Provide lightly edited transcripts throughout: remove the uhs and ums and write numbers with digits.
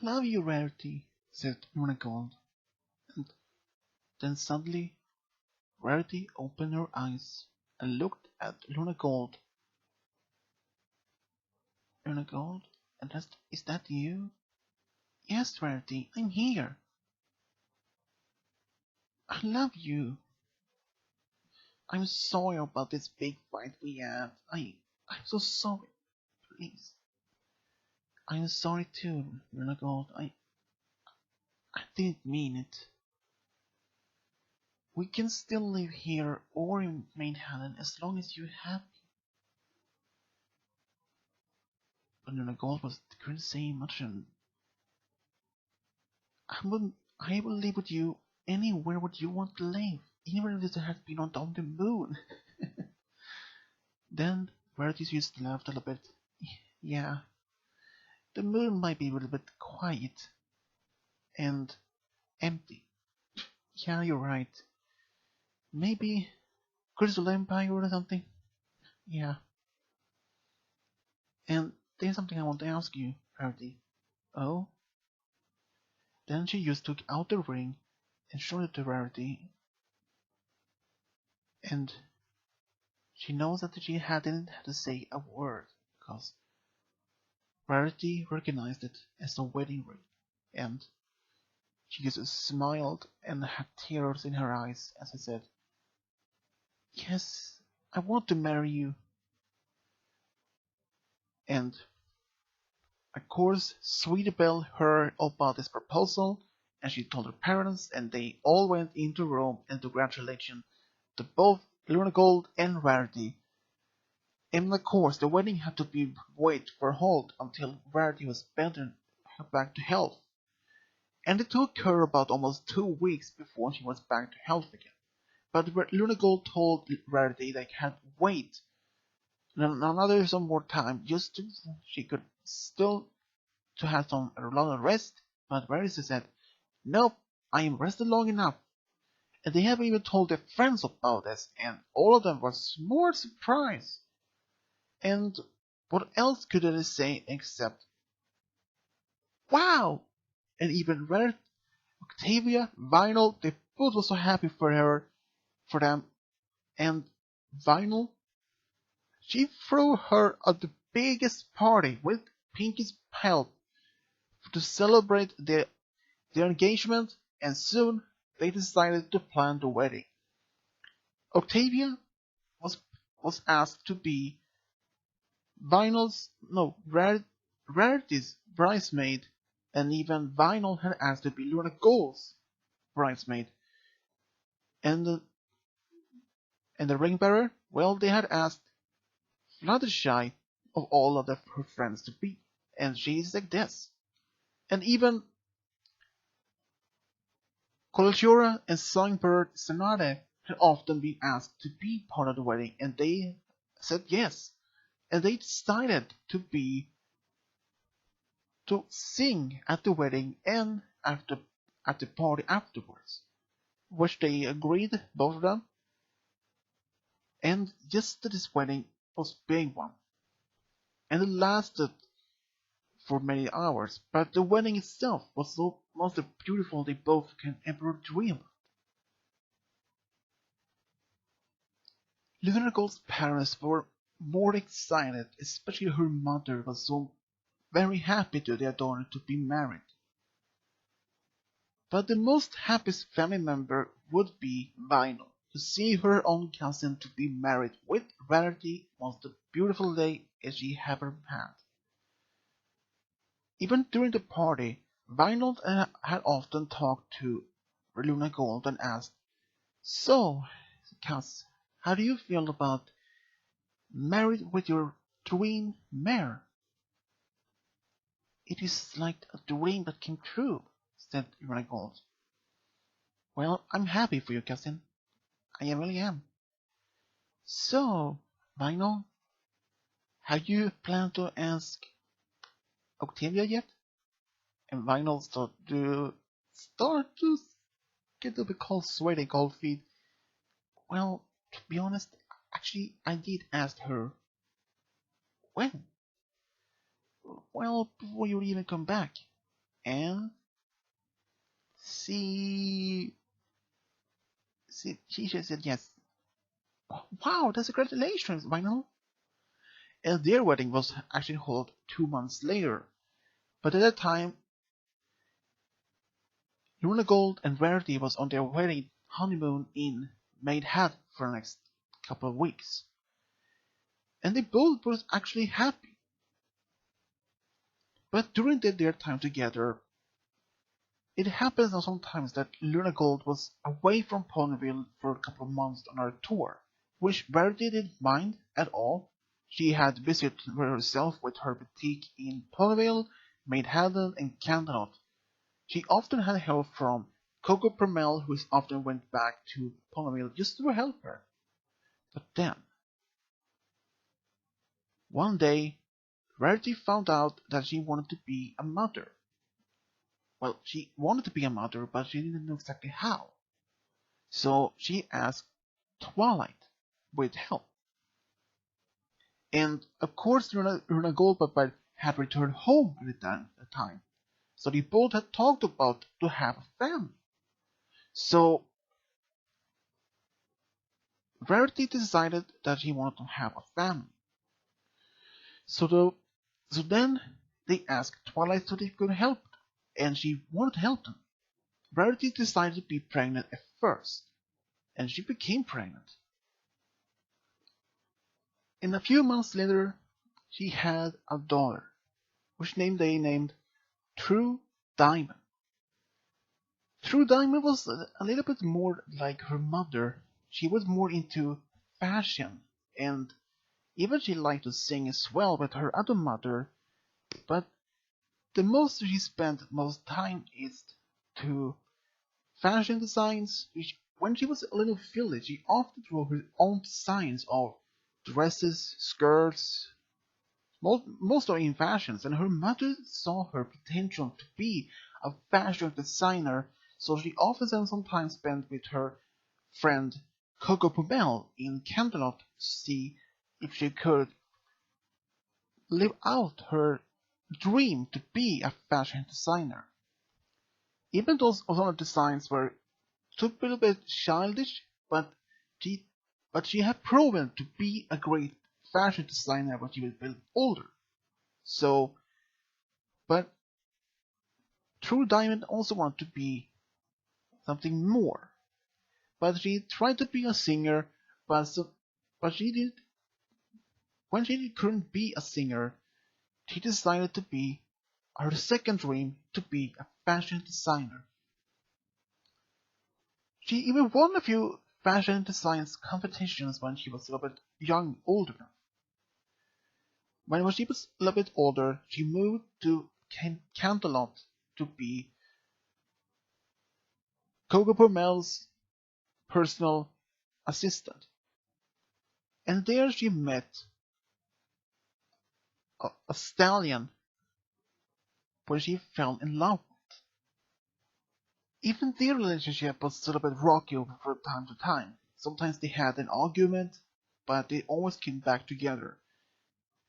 love you, Rarity, said Lunar Gold, and then suddenly Rarity opened her eyes and looked at Lunar Gold. Lunar Gold, and asked, "Is that you?" "Yes, Rarity, I'm here." "I love you." "I'm sorry about this big fight we had. I'm so sorry. Please." "I'm sorry too, Lunar Gold. I didn't mean it. We can still live here or in Mainhaven as long as you're happy." But Lunar Gold couldn't say much, and I will live with you anywhere would you want to live, even if it has been on the moon. Then Rarity's just laughed a little bit. "Yeah, the moon might be a little bit quiet and empty. Yeah, you're right. Maybe Crystal Empire or something. Yeah. And there's something I want to ask you, Rarity." "Oh?" Then she just took out the ring and showed it to Rarity, and she knows that she didn't have to say a word, because Rarity recognized it as a wedding ring, and she just smiled and had tears in her eyes as she said, "Yes, I want to marry you." And of course, Sweetie Belle heard about this proposal, and she told her parents, and they all went into Rome and congratulations to both Lunar Gold and Rarity. And of course, the wedding had to be wait for hold until Rarity was better back to health. And it took her about almost 2 weeks before she was back to health again. But Lunar Gold told Rarity they had to wait another some more time just to she could still to have some longer rest. But Rarity said, "Nope, I am rested long enough." And they haven't even told their friends about this, and all of them was more surprised. And what else could they say except, "Wow!" And even Red, Octavia, Vinyl, they both were so happy for them. And Vinyl, she threw her at the biggest party with Pinky's help to celebrate their engagement, and soon they decided to plan the wedding. Octavia was was asked to be Rarity's bridesmaid, and even Vinyl had asked to be Lunar Gold's bridesmaid. And the ring bearer, well, they had asked Fluttershy of all of her friends to be, and she's like this. And even Colchura and Songbird Sonata had often been asked to be part of the wedding, and they said yes. And they decided to sing at the wedding and at the party afterwards, which they agreed, both of them. And just this wedding was a big one, and it lasted for many hours, but the wedding itself was the most beautiful they both can ever dream of. Lunar Gold's parents were more excited, especially her mother was so very happy to their daughter to be married. But the most happiest family member would be Vinyl. To see her own cousin to be married with Rarity was the beautiful day she ever had. Even during the party, Vinyl had often talked to Lunar Gold and asked, "So, Cass, how do you feel about married with your dream mare?" "It is like a dream that came true," said Lunar Gold. "Well, I'm happy for you, cousin. I really am." "So, Vinyl, have you planned to ask Octavia yet?" And Vinyl start to get a bit cold sweaty, cold feet. "Well, to be honest, actually, I did ask her." "When?" "Well, before you even come back." and she just said yes. Wow, that's congratulations, Vinyl. And their wedding was actually held 2 months later. But at that time, Lunar Gold and Rarity was on their wedding honeymoon in Maidenhead for the next couple of weeks. And they both were actually happy. But during their time together, it happens sometimes that Lunar Gold was away from Ponyville for a couple of months on her tour, which Rarity didn't mind at all. She had visited herself with her boutique in Ponyville, Maidenhead, and Canterlot. She often had help from Coco Permel, who often went back to Ponyville just to help her. But then, one day, Rarity found out that she wanted to be a mother. Well, she wanted to be a mother, but she didn't know exactly how. So she asked Twilight with help. And of course, Luna Goldberg had returned home at the time. So they both had talked about to have a family. So Rarity decided that she wanted to have a family. So then they asked Twilight so they could help, and she wanted to help them. Rarity decided to be pregnant at first, and she became pregnant. And a few months later, she had a daughter, which they named True Diamond. True Diamond was a little bit more like her mother. She was more into fashion, and even she liked to sing as well with her other mother, but the most she spent most time is to fashion designs, which when she was a little village, she often drew her own designs of dresses, skirts, most are in fashions, and her mother saw her potential to be a fashion designer, so she often and sometimes spent with her friend Coco Pumel in Canterlot to see if she could live out her dream to be a fashion designer. Even though some of the designs were a little bit childish, she but she had proven to be a great fashion designer when she was a bit older. So, but True Diamond also wanted to be something more. But she tried to be a singer, but she did when she couldn't be a singer, she decided to be her second dream to be a fashion designer. She even won a few fashion design competitions when she was a little bit older. When she was a little bit older, she moved to Canterlot to be Coco Pomel's personal assistant. And there she met a stallion where she fell in love with. Even their relationship was a little bit rocky from time to time. Sometimes they had an argument, but they always came back together.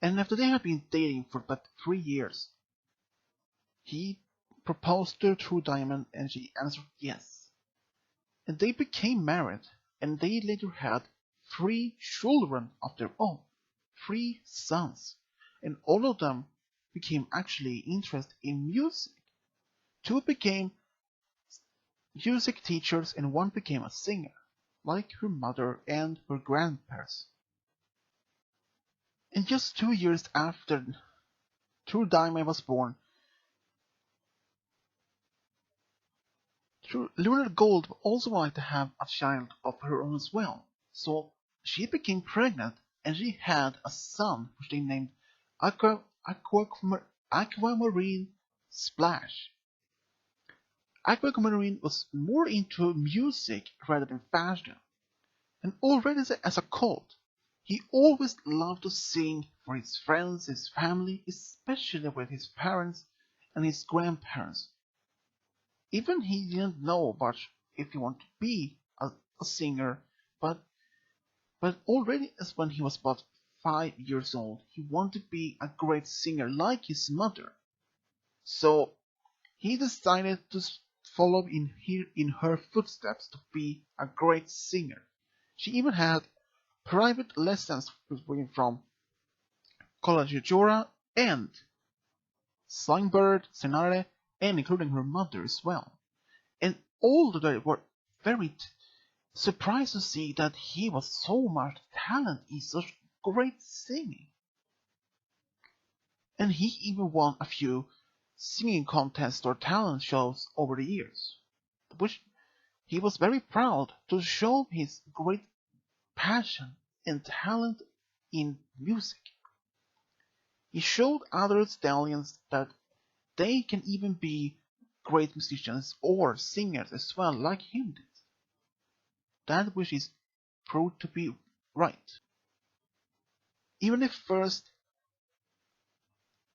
And after they had been dating for about 3 years, he proposed to her True Diamond and she answered yes. And they became married, and they later had 3 children of their own, 3 sons, and all of them became actually interested in music. 2 became music teachers and 1 became a singer, like her mother and her grandparents. And just 2 years after True Diamond was born, Lunar Gold also wanted to have a child of her own as well. So she became pregnant and she had a son which they named Aquamarine Splash. Aquamarine was more into music rather than fashion, and already as a colt, he always loved to sing for his friends, his family, especially with his parents and his grandparents. Even he didn't know much if he wanted to be a singer, but already as when he was about 5 years old, he wanted to be a great singer like his mother. So He decided to follow in her footsteps to be a great singer. She even had private lessons from Colaggiora and Songbird, Senare, and including her mother as well. And all they were very surprised to see that he was so much talent in such great singing. And he even won a few singing contests or talent shows over the years, which he was very proud to show his great passion and talent in music. He showed other stallions that they can even be great musicians or singers as well, like him did. That which is proved to be right. Even if first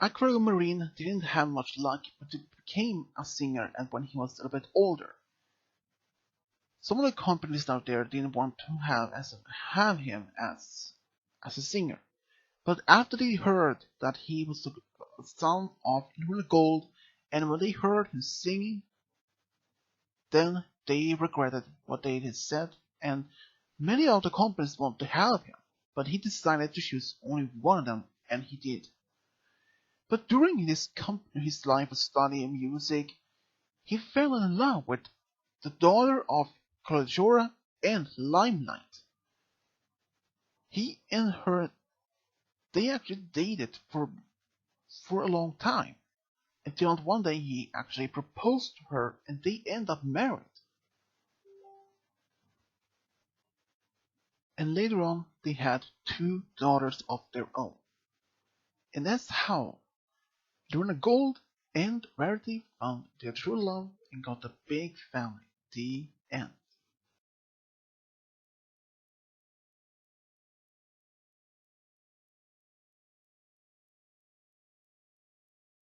Aquamarine didn't have much luck, but he became a singer and when he was a little bit older. Some of the companies out there didn't want to have him as a singer. But after they heard that he was the son of Lunar Gold, and when they heard him singing, then they regretted what they had said, and many of the companies wanted to have him, but he decided to choose only one of them, and he did. But during his life of studying music, he fell in love with the daughter of Colaggiora and Limelight. He and her, they actually dated for a long time, until one day he actually proposed to her and they end up married. And later on, they had two daughters of their own. And that's how Lunar Gold and Rarity found their true love and got a big family. The end.